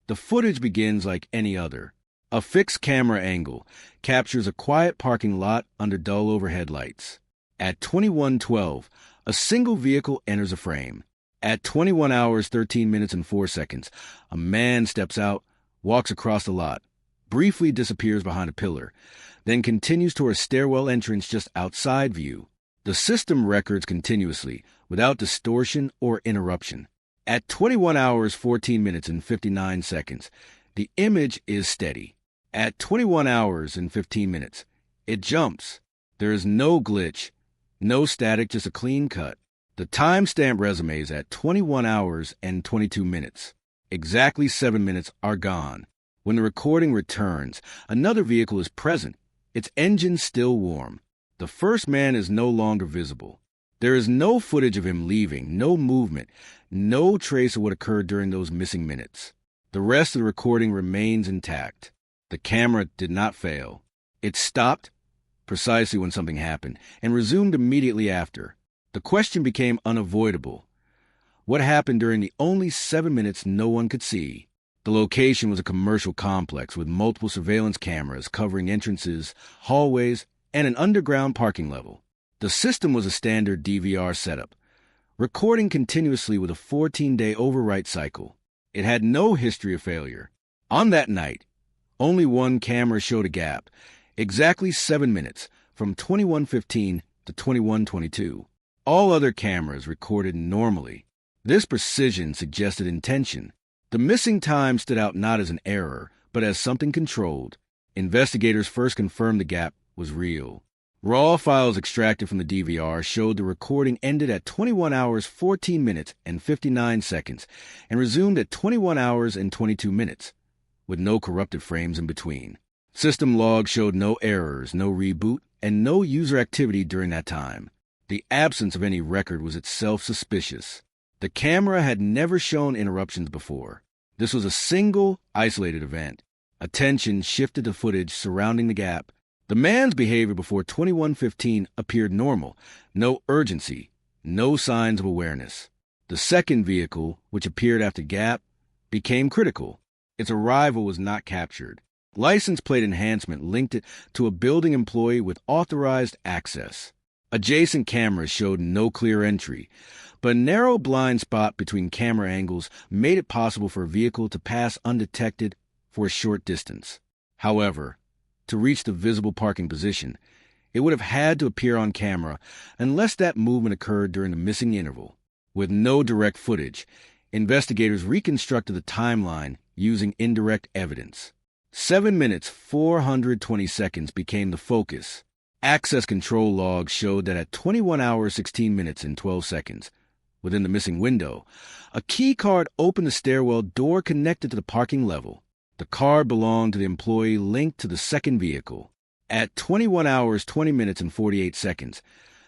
The footage begins like any other. A fixed camera angle captures a quiet parking lot under dull overhead lights. At 21:12, a single vehicle enters a frame. At 21 hours, 13 minutes, and 4 seconds, a man steps out, walks across the lot, briefly disappears behind a pillar, then continues toward a stairwell entrance just outside view. The system records continuously, without distortion or interruption. At 21 hours, 14 minutes, and 59 seconds, the image is steady. At 21 hours and 15 minutes, it jumps. There is no glitch, no static, just a clean cut. The timestamp resumes at 21 hours and 22 minutes. Exactly 7 minutes are gone. When the recording returns, another vehicle is present, its engine still warm. The first man is no longer visible. There is no footage of him leaving, no movement, no trace of what occurred during those missing minutes. The rest of the recording remains intact. The camera did not fail. It stopped precisely when something happened and resumed immediately after. The question became unavoidable. What happened during the only 7 minutes no one could see? The location was a commercial complex with multiple surveillance cameras covering entrances, hallways, and an underground parking level. The system was a standard DVR setup, recording continuously with a 14-day overwrite cycle. It had no history of failure. On that night, only one camera showed a gap, exactly 7 minutes, from 21:15 to 21:22. All other cameras recorded normally. This precision suggested intention. The missing time stood out not as an error, but as something controlled. Investigators first confirmed the gap was real. Raw files extracted from the DVR showed the recording ended at 21 hours, 14 minutes, and 59 seconds, and resumed at 21 hours and 22 minutes, with no corrupted frames in between. System logs showed no errors, no reboot, and no user activity during that time. The absence of any record was itself suspicious. The camera had never shown interruptions before. This was a single, isolated event. Attention shifted to footage surrounding the gap. The man's behavior before 21:15 appeared normal. No urgency, no signs of awareness. The second vehicle, which appeared after gap, became critical. Its arrival was not captured. License plate enhancement linked it to a building employee with authorized access. Adjacent cameras showed no clear entry, but a narrow blind spot between camera angles made it possible for a vehicle to pass undetected for a short distance. However, to reach the visible parking position, it would have had to appear on camera unless that movement occurred during the missing interval. With no direct footage, investigators reconstructed the timeline using indirect evidence. 7 minutes, 420 seconds became the focus. Access control logs showed that at 21 hours, 16 minutes, and 12 seconds, within the missing window, a key card opened the stairwell door connected to the parking level. The card belonged to the employee linked to the second vehicle. At 21 hours, 20 minutes, and 48 seconds,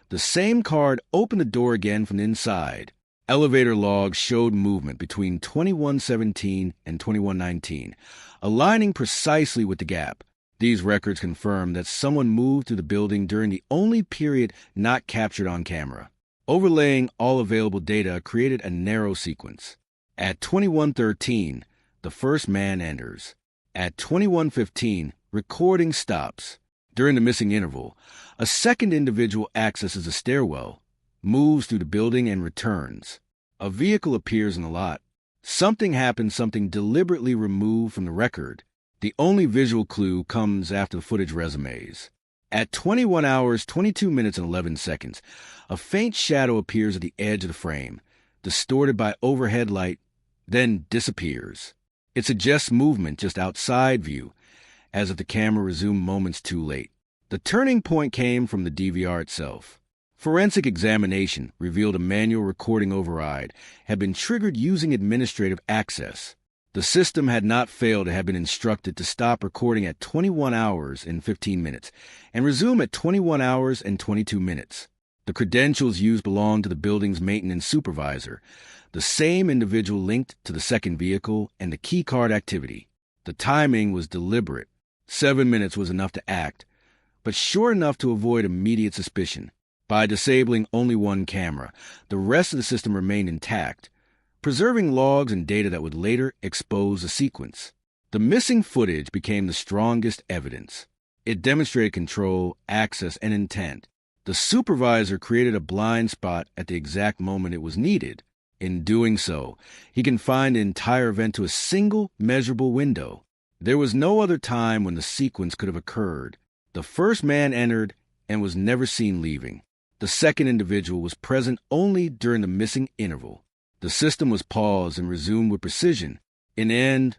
the same card opened the door again from the inside. Elevator logs showed movement between 21:17 and 21:19, aligning precisely with the gap. These records confirm that someone moved through the building during the only period not captured on camera. Overlaying all available data created a narrow sequence. At 21:13, the first man enters. At 21:15, recording stops. During the missing interval, a second individual accesses a stairwell, moves through the building, and returns. A vehicle appears in the lot. Something happens, something deliberately removed from the record. The only visual clue comes after the footage resumes. At 21 hours, 22 minutes, and 11 seconds, a faint shadow appears at the edge of the frame, distorted by overhead light, then disappears. It suggests movement just outside view, as if the camera resumed moments too late. The turning point came from the DVR itself. Forensic examination revealed a manual recording override had been triggered using administrative access. The system had not failed to have been instructed to stop recording at 21 hours and 15 minutes and resume at 21 hours and 22 minutes. The credentials used belonged to the building's maintenance supervisor, the same individual linked to the second vehicle and the key card activity. The timing was deliberate. 7 minutes was enough to act, but short enough to avoid immediate suspicion. By disabling only one camera, the rest of the system remained intact, preserving logs and data that would later expose the sequence. The missing footage became the strongest evidence. It demonstrated control, access, and intent. The supervisor created a blind spot at the exact moment it was needed. In doing so, he confined the entire event to a single measurable window. There was no other time when the sequence could have occurred. The first man entered and was never seen leaving. The second individual was present only during the missing interval. The system was paused and resumed with precision. In the end,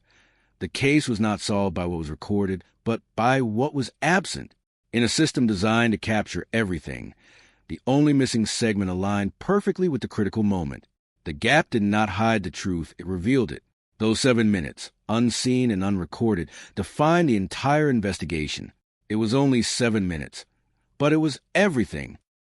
the case was not solved by what was recorded, but by what was absent. In a system designed to capture everything, the only missing segment aligned perfectly with the critical moment. The gap did not hide the truth, it revealed it. Those 7 minutes, unseen and unrecorded, defined the entire investigation. It was only 7 minutes, but it was everything.